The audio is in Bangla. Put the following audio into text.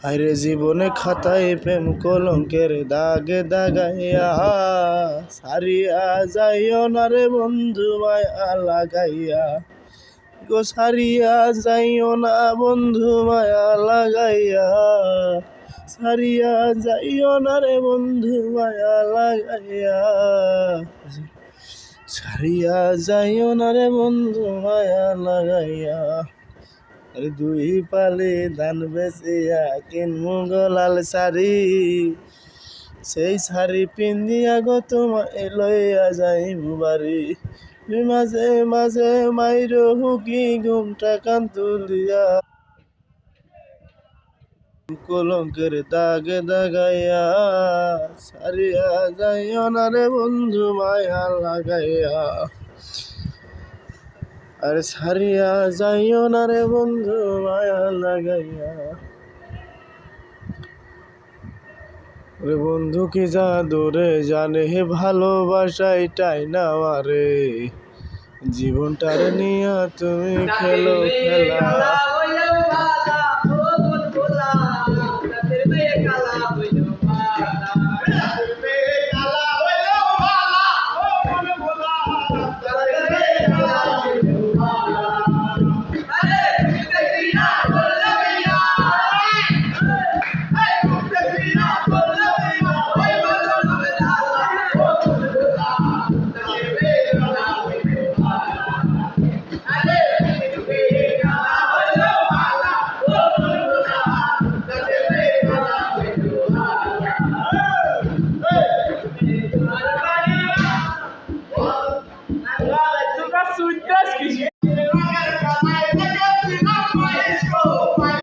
হায়রে জীবনে খাতায় প্রেম কলঙ্কের দাগে দাগাইয়া সারিয়া যাইও না রে বন্ধু মায়া লাগাইয়া গো সারিয়া যাইও না বন্ধু মায়া লাগাইয়া সারিয়া যাইও না রে বন্ধু মায়া লাগাইয়া সারিয়া যাইও না রে বন্ধু মায়া লাগাইয়া আরে দুই পালে ধান বেচিয়া কিনমু গলাল শাড়ি সেই শাড়ি পিন্দিয়া গো তোমায় লইয়া যাইমু বাড়ি মাঝে মাঝে মাইর হুকি ঘুমটা কান তুলিয়া কলঙ্কের দাগে দাগাইয়া সারিয়া যাইও না রে বন্ধু মায়া লাগাইয়া আরে সারিয়া যাইও না রে বন্ধু মায়া লাগাইয়া রে বন্ধু কি জাদুরে জানে হে ভালোবাসাই টাই না রে জীবনটারে নিয়া তুমি খেলো খেলা